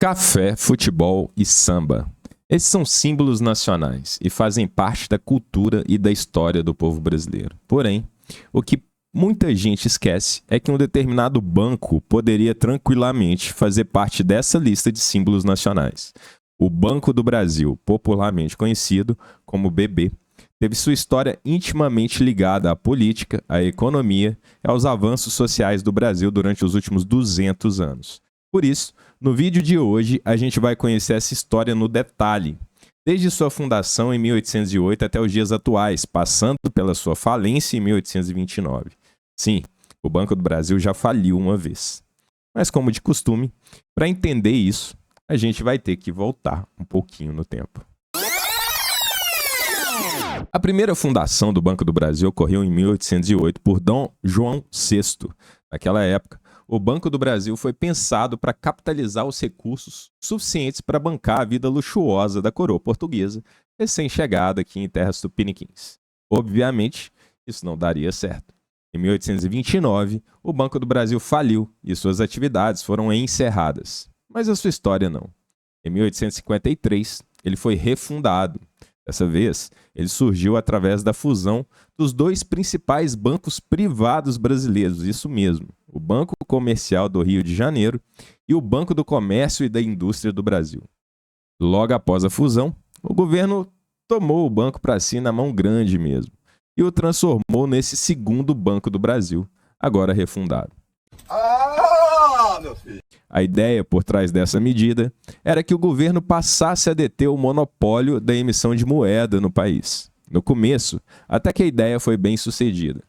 Café, futebol e samba. Esses são símbolos nacionais e fazem parte da cultura e da história do povo brasileiro. Porém, o que muita gente esquece é que um determinado banco poderia tranquilamente fazer parte dessa lista de símbolos nacionais. O Banco do Brasil, popularmente conhecido como BB, teve sua história intimamente ligada à política, à economia e aos avanços sociais do Brasil durante os últimos 200 anos. Por isso, no vídeo de hoje, a gente vai conhecer essa história no detalhe, desde sua fundação em 1808 até os dias atuais, passando pela sua falência em 1829. Sim, o Banco do Brasil já faliu uma vez. Mas como de costume, para entender isso, a gente vai ter que voltar um pouquinho no tempo. A primeira fundação do Banco do Brasil ocorreu em 1808 por Dom João VI. Naquela época, o Banco do Brasil foi pensado para capitalizar os recursos suficientes para bancar a vida luxuosa da coroa portuguesa, recém-chegada aqui em terras tupiniquins. Obviamente, isso não daria certo. Em 1829, o Banco do Brasil faliu e suas atividades foram encerradas. Mas a sua história não. Em 1853, ele foi refundado. Dessa vez, ele surgiu através da fusão dos dois principais bancos privados brasileiros, isso mesmo, o Banco Comercial do Rio de Janeiro e o Banco do Comércio e da Indústria do Brasil. Logo após a fusão, o governo tomou o banco para si na mão grande mesmo e o transformou nesse segundo Banco do Brasil, agora refundado. Meu filho. A ideia por trás dessa medida era que o governo passasse a deter o monopólio da emissão de moeda no país. No começo, até que a ideia foi bem sucedida.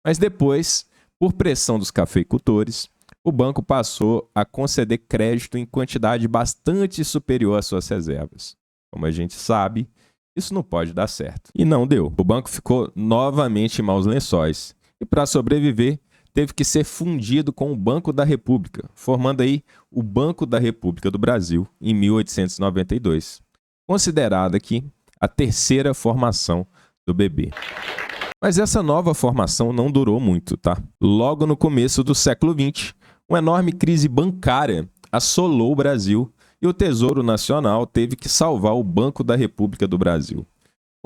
Mas depois, por pressão dos cafeicultores, o banco passou a conceder crédito em quantidade bastante superior às suas reservas. Como a gente sabe, isso não pode dar certo. E não deu. O banco ficou novamente em maus lençóis. E para sobreviver, teve que ser fundido com o Banco da República, formando aí o Banco da República do Brasil em 1892, considerada aqui a terceira formação do BB. Mas essa nova formação não durou muito, tá? Logo no começo do século XX, uma enorme crise bancária assolou o Brasil e o Tesouro Nacional teve que salvar o Banco da República do Brasil,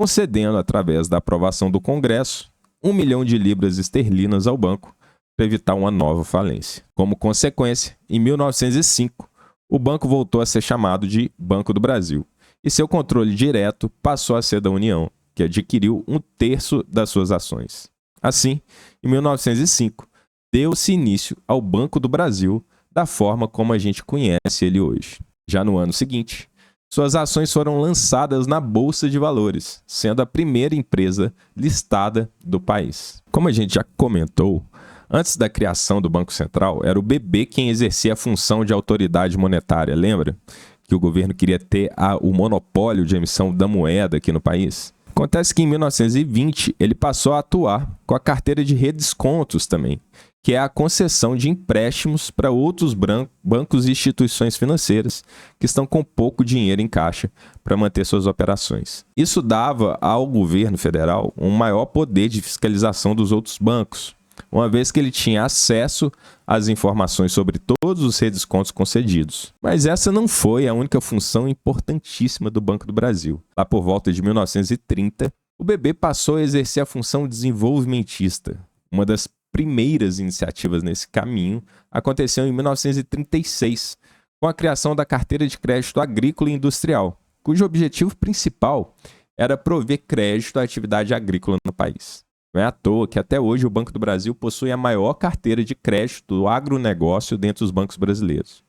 concedendo, através da aprovação do Congresso, 1 milhão de libras esterlinas ao banco, para evitar uma nova falência. Como consequência, em 1905, o banco voltou a ser chamado de Banco do Brasil e seu controle direto passou a ser da União, que adquiriu 1/3 das suas ações. Assim, em 1905, deu-se início ao Banco do Brasil da forma como a gente conhece ele hoje. Já no ano seguinte, suas ações foram lançadas na Bolsa de Valores, sendo a primeira empresa listada do país. Como a gente já comentou, antes da criação do Banco Central, era o BB quem exercia a função de autoridade monetária. Lembra que o governo queria ter o monopólio de emissão da moeda aqui no país? Acontece que em 1920 ele passou a atuar com a carteira de redescontos também, que é a concessão de empréstimos para outros bancos e instituições financeiras que estão com pouco dinheiro em caixa para manter suas operações. Isso dava ao governo federal um maior poder de fiscalização dos outros bancos, uma vez que ele tinha acesso às informações sobre todos os redescontos concedidos. Mas essa não foi a única função importantíssima do Banco do Brasil. Lá por volta de 1930, o BB passou a exercer a função desenvolvimentista. Uma das primeiras iniciativas nesse caminho aconteceu em 1936, com a criação da Carteira de Crédito Agrícola e Industrial, cujo objetivo principal era prover crédito à atividade agrícola no país. Não é à toa que até hoje o Banco do Brasil possui a maior carteira de crédito do agronegócio dentre os bancos brasileiros.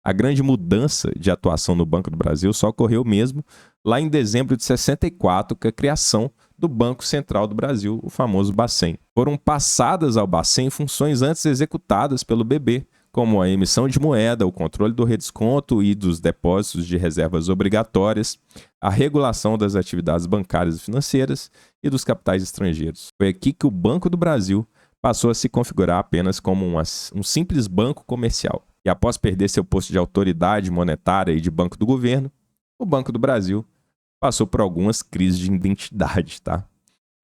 A grande mudança de atuação no Banco do Brasil só ocorreu mesmo lá em dezembro de 64, com a criação do Banco Central do Brasil, o famoso Bacen. Foram passadas ao Bacen funções antes executadas pelo BB, como a emissão de moeda, o controle do redesconto e dos depósitos de reservas obrigatórias, a regulação das atividades bancárias e financeiras e dos capitais estrangeiros. Foi aqui que o Banco do Brasil passou a se configurar apenas como um simples banco comercial. E após perder seu posto de autoridade monetária e de banco do governo, o Banco do Brasil passou por algumas crises de identidade, tá?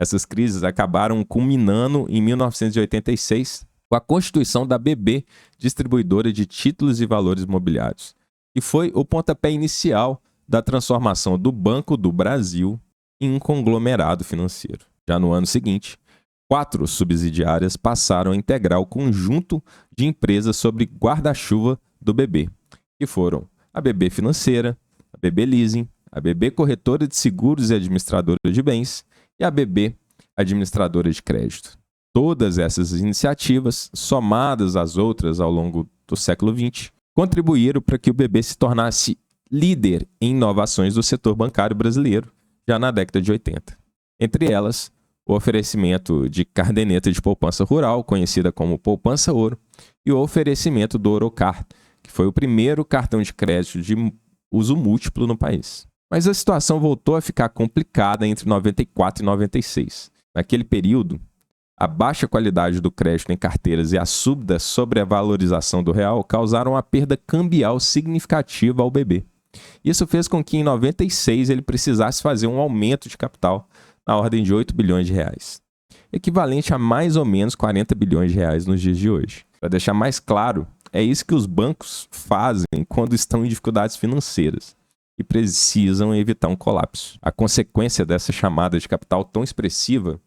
Essas crises acabaram culminando em 1986, com a constituição da BB, Distribuidora de Títulos e Valores Mobiliários, e foi o pontapé inicial da transformação do Banco do Brasil em um conglomerado financeiro. Já no ano seguinte, 4 subsidiárias passaram a integrar o conjunto de empresas sob guarda-chuva do BB, que foram a BB Financeira, a BB Leasing, a BB Corretora de Seguros e Administradora de Bens e a BB Administradora de Crédito. Todas essas iniciativas, somadas às outras ao longo do século XX, contribuíram para que o BB se tornasse líder em inovações do setor bancário brasileiro já na década de 80. Entre elas, o oferecimento de caderneta de poupança rural, conhecida como Poupança Ouro, e o oferecimento do Orocar, que foi o primeiro cartão de crédito de uso múltiplo no país. Mas a situação voltou a ficar complicada entre 94 e 96. Naquele período, a baixa qualidade do crédito em carteiras e a súbita sobrevalorização do real causaram uma perda cambial significativa ao BB. Isso fez com que em 96 ele precisasse fazer um aumento de capital na ordem de 8 bilhões de reais, equivalente a mais ou menos 40 bilhões de reais nos dias de hoje. Para deixar mais claro, é isso que os bancos fazem quando estão em dificuldades financeiras e precisam evitar um colapso. A consequência dessa chamada de capital tão expressiva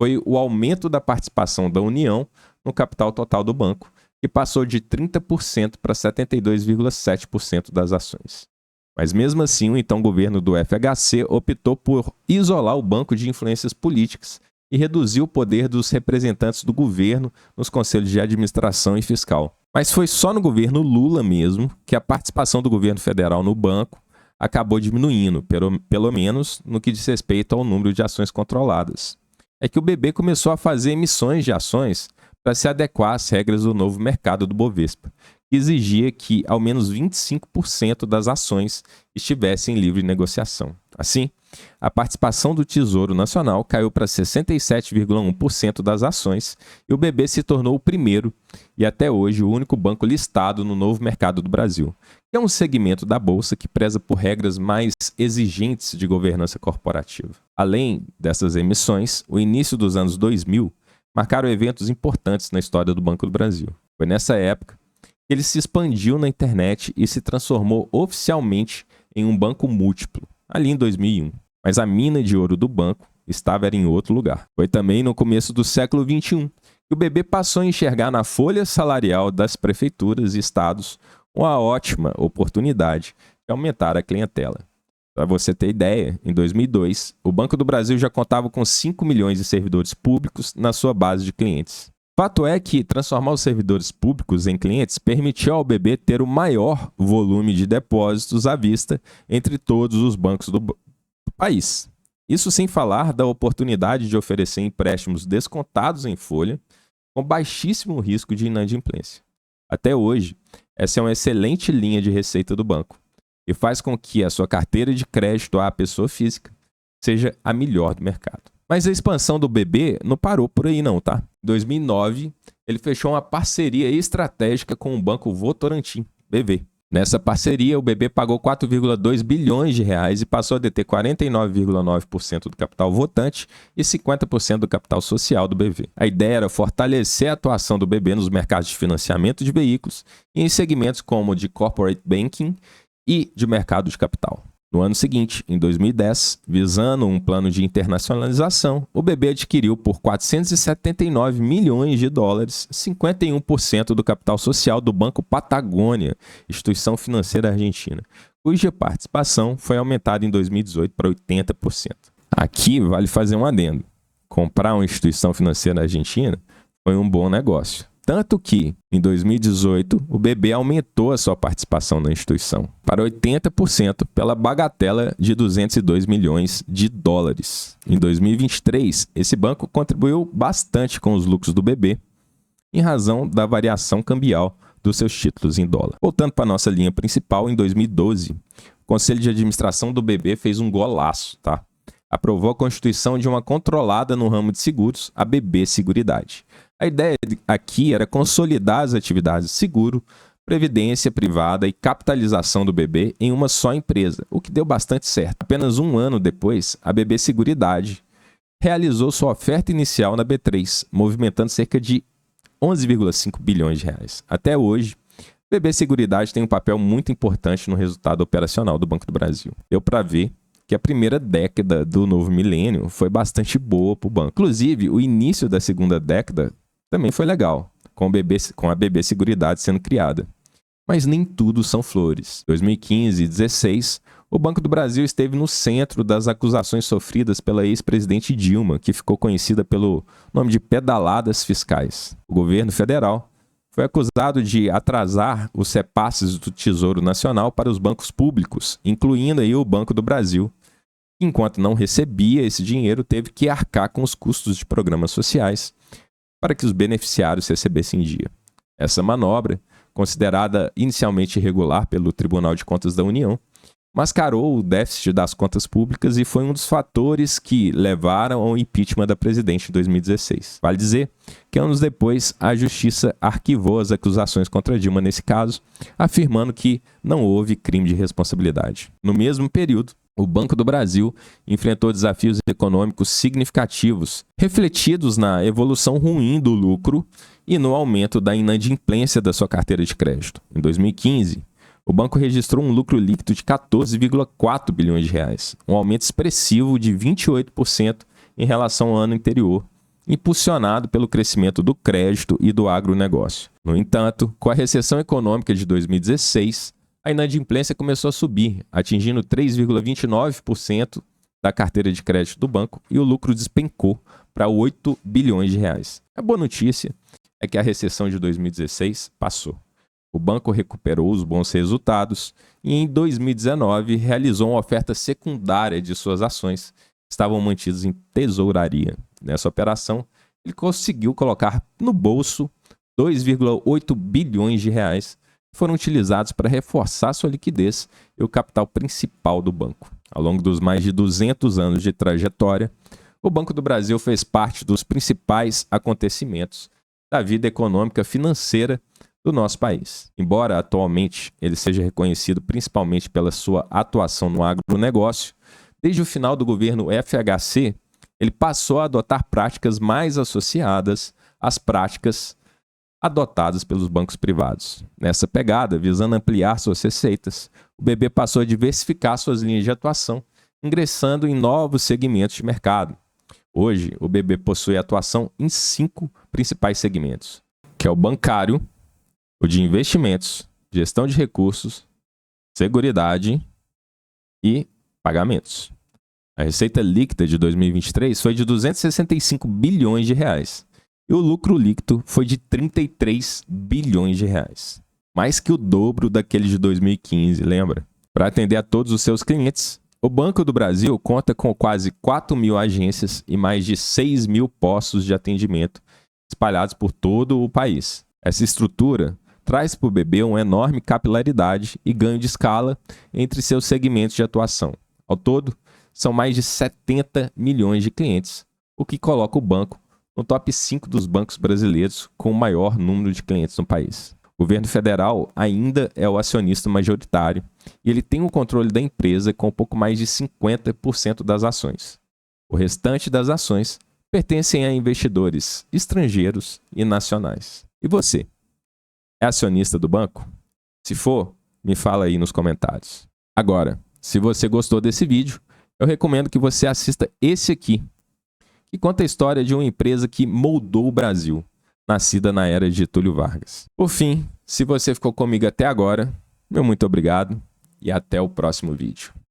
foi o aumento da participação da União no capital total do banco, que passou de 30% para 72,7% das ações. Mas mesmo assim, o então governo do FHC optou por isolar o banco de influências políticas e reduzir o poder dos representantes do governo nos conselhos de administração e fiscal. Mas foi só no governo Lula mesmo que a participação do governo federal no banco acabou diminuindo, pelo menos no que diz respeito ao número de ações controladas. É que o BB começou a fazer emissões de ações para se adequar às regras do novo mercado do Bovespa, que exigia que ao menos 25% das ações estivessem em livre negociação. Assim, a participação do Tesouro Nacional caiu para 67,1% das ações e o BB se tornou o primeiro e até hoje o único banco listado no novo mercado do Brasil, que é um segmento da Bolsa que preza por regras mais exigentes de governança corporativa. Além dessas emissões, o início dos anos 2000 marcaram eventos importantes na história do Banco do Brasil. Foi nessa época que ele se expandiu na internet e se transformou oficialmente em um banco múltiplo, ali em 2001. Mas a mina de ouro do banco estava em outro lugar. Foi também no começo do século XXI que o BB passou a enxergar na folha salarial das prefeituras e estados uma ótima oportunidade de aumentar a clientela. Para você ter ideia, em 2002, o Banco do Brasil já contava com 5 milhões de servidores públicos na sua base de clientes. Fato é que transformar os servidores públicos em clientes permitiu ao BB ter o maior volume de depósitos à vista entre todos os bancos do país. Isso sem falar da oportunidade de oferecer empréstimos descontados em folha, com baixíssimo risco de inadimplência. Até hoje, essa é uma excelente linha de receita do banco e faz com que a sua carteira de crédito à pessoa física seja a melhor do mercado. Mas a expansão do BB não parou por aí não, tá? Em 2009, ele fechou uma parceria estratégica com o Banco Votorantim, BV. Nessa parceria, o BB pagou 4,2 bilhões de reais e passou a deter 49,9% do capital votante e 50% do capital social do BV. A ideia era fortalecer a atuação do BB nos mercados de financiamento de veículos e em segmentos como de corporate banking e de mercado de capital. No ano seguinte, em 2010, visando um plano de internacionalização, o BB adquiriu por 479 milhões de dólares 51% do capital social do Banco Patagônia, instituição financeira argentina, cuja participação foi aumentada em 2018 para 80%. Aqui vale fazer um adendo. Comprar uma instituição financeira argentina foi um bom negócio. Tanto que, em 2018, o BB aumentou a sua participação na instituição para 80% pela bagatela de 202 milhões de dólares. Em 2023, esse banco contribuiu bastante com os lucros do BB, em razão da variação cambial dos seus títulos em dólar. Voltando para a nossa linha principal, em 2012, o Conselho de Administração do BB fez um golaço, tá? Aprovou a constituição de uma controlada no ramo de seguros, a BB Seguridade. A ideia aqui era consolidar as atividades de seguro, previdência privada e capitalização do BB em uma só empresa, o que deu bastante certo. Apenas um ano depois, a BB Seguridade realizou sua oferta inicial na B3, movimentando cerca de 11,5 bilhões de reais. Até hoje, BB Seguridade tem um papel muito importante no resultado operacional do Banco do Brasil. Deu para ver que a primeira década do novo milênio foi bastante boa para o banco. Inclusive, o início da segunda década também foi legal, com a BB Seguridade sendo criada. Mas nem tudo são flores. Em 2015 e 2016, o Banco do Brasil esteve no centro das acusações sofridas pela ex-presidente Dilma, que ficou conhecida pelo nome de pedaladas fiscais. O governo federal foi acusado de atrasar os repasses do Tesouro Nacional para os bancos públicos, incluindo aí o Banco do Brasil. Enquanto não recebia esse dinheiro, teve que arcar com os custos de programas sociais para que os beneficiários recebessem em dia. Essa manobra, considerada inicialmente irregular pelo Tribunal de Contas da União, mascarou o déficit das contas públicas e foi um dos fatores que levaram ao impeachment da presidente em 2016. Vale dizer que anos depois a Justiça arquivou as acusações contra Dilma nesse caso, afirmando que não houve crime de responsabilidade. No mesmo período, o Banco do Brasil enfrentou desafios econômicos significativos, refletidos na evolução ruim do lucro e no aumento da inadimplência da sua carteira de crédito. Em 2015, o banco registrou um lucro líquido de 14,4 bilhões de reais, um aumento expressivo de 28% em relação ao ano anterior, impulsionado pelo crescimento do crédito e do agronegócio. No entanto, com a recessão econômica de 2016, a inadimplência começou a subir, atingindo 3,29% da carteira de crédito do banco e o lucro despencou para 8 bilhões de reais. A boa notícia é que a recessão de 2016 passou. O banco recuperou os bons resultados e em 2019 realizou uma oferta secundária de suas ações que estavam mantidas em tesouraria. Nessa operação, ele conseguiu colocar no bolso 2,8 bilhões de reais que foram utilizados para reforçar sua liquidez e o capital principal do banco. Ao longo dos mais de 200 anos de trajetória, o Banco do Brasil fez parte dos principais acontecimentos da vida econômica financeira do nosso país. Embora atualmente ele seja reconhecido principalmente pela sua atuação no agronegócio, desde o final do governo FHC, ele passou a adotar práticas mais associadas às práticas adotadas pelos bancos privados. Nessa pegada, visando ampliar suas receitas, o BB passou a diversificar suas linhas de atuação, ingressando em novos segmentos de mercado. Hoje, o BB possui atuação em 5 principais segmentos, que é o bancário, o de investimentos, gestão de recursos, seguridade e pagamentos. A receita líquida de 2023 foi de 265 bilhões de reais e o lucro líquido foi de 33 bilhões de reais, mais que o dobro daquele de 2015, lembra? Para atender a todos os seus clientes, o Banco do Brasil conta com quase 4 mil agências e mais de 6 mil postos de atendimento espalhados por todo o país. Essa estrutura traz para o BB uma enorme capilaridade e ganho de escala entre seus segmentos de atuação. Ao todo, são mais de 70 milhões de clientes, o que coloca o banco no top 5 dos bancos brasileiros com o maior número de clientes no país. O governo federal ainda é o acionista majoritário e ele tem o controle da empresa com um pouco mais de 50% das ações. O restante das ações pertencem a investidores estrangeiros e nacionais. E você? É acionista do banco? Se for, me fala aí nos comentários. Agora, se você gostou desse vídeo, eu recomendo que você assista esse aqui, que conta a história de uma empresa que moldou o Brasil, nascida na era de Getúlio Vargas. Por fim, se você ficou comigo até agora, meu muito obrigado e até o próximo vídeo.